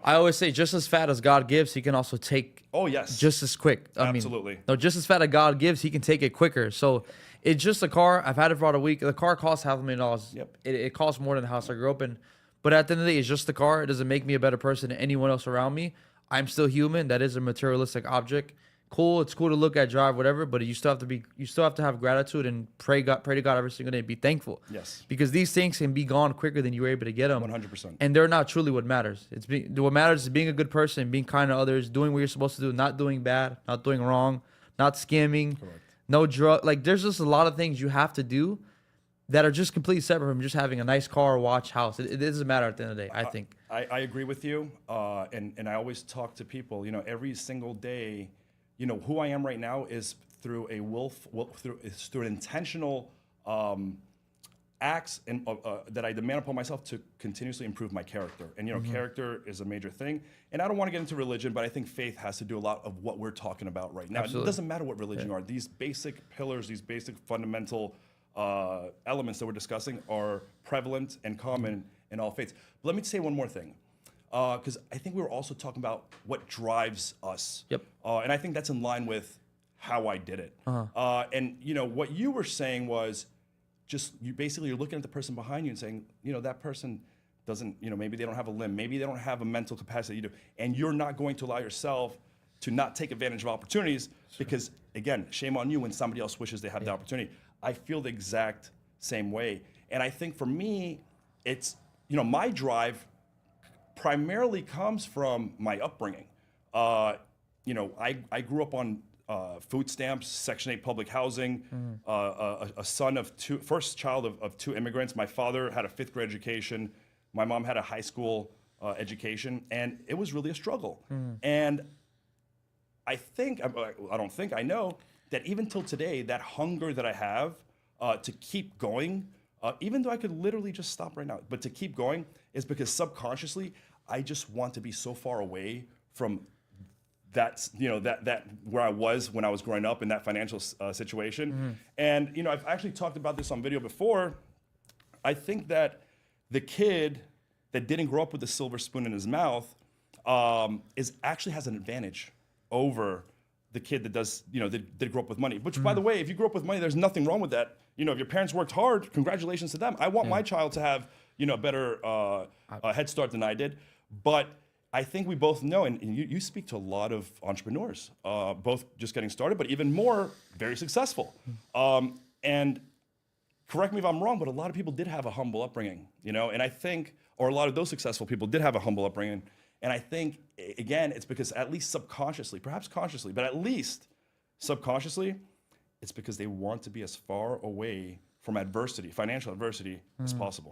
I always say, just as fat as God gives, he can also take Oh, yes. just as quick. Absolutely. No, just as fat as God gives, he can take it quicker. So it's just a car. I've had it for about a week. The car costs $500,000. Yep. It costs more than the house I grew up in. But at the end of the day, it's just the car. It doesn't make me a better person than anyone else around me. I'm still human. That is a materialistic object. Cool. It's cool to look at, drive, whatever. But you still have to have gratitude and pray to God every single day. Be thankful. Yes. Because these things can be gone quicker than you were able to get them. 100%. And they're not truly what matters. What matters is being a good person, being kind to others, doing what you're supposed to do, not doing bad, not doing wrong, not scamming, Correct. no drug. Like, there's just a lot of things you have to do that are just completely separate from just having a nice car, watch, house. It doesn't matter at the end of the day, I think. I agree with you. And I always talk to people, every single day, who I am right now is through through an intentional acts and that I demand upon myself to continuously improve my character. And character is a major thing. And I don't want to get into religion, but I think faith has to do a lot of what we're talking about right now. Absolutely. It doesn't matter what religion you are. These basic pillars, these basic fundamental elements that we're discussing are prevalent and common in all faiths. But let me say one more thing, because I think we were also talking about what drives us. Yep. And I think that's in line with how I did it. And what you were saying was just you're looking at the person behind you and saying, that person doesn't, maybe they don't have a limb, maybe they don't have a mental capacity you do, and you're not going to allow yourself to not take advantage of opportunities because, again, shame on you when somebody else wishes they had the opportunity. I feel the exact same way. And I think for me, it's, my drive primarily comes from my upbringing. I grew up on food stamps, Section 8 public housing, a son of first child of two immigrants. My father had a 5th grade education. My mom had a high school education, and it was really a struggle. And I know that even till today, that hunger that I have to keep going, even though I could literally just stop right now, but to keep going is because subconsciously, I just want to be so far away from that where I was when I was growing up in that financial situation. And, I've actually talked about this on video before. I think that the kid that didn't grow up with a silver spoon in his mouth actually has an advantage over the kid that does, that did grow up with money. Which, by the way, if you grew up with money, there's nothing wrong with that. If your parents worked hard, congratulations to them. I want my child to have, a better head start than I did. But I think we both know, and you speak to a lot of entrepreneurs, both just getting started, but even more, very successful. And correct me if I'm wrong, but a lot of people did have a humble upbringing, and I think, or a lot of those successful people did have a humble upbringing. And I think, again, it's because at least subconsciously, perhaps consciously, but at least subconsciously, it's because they want to be as far away from adversity, financial adversity, as possible.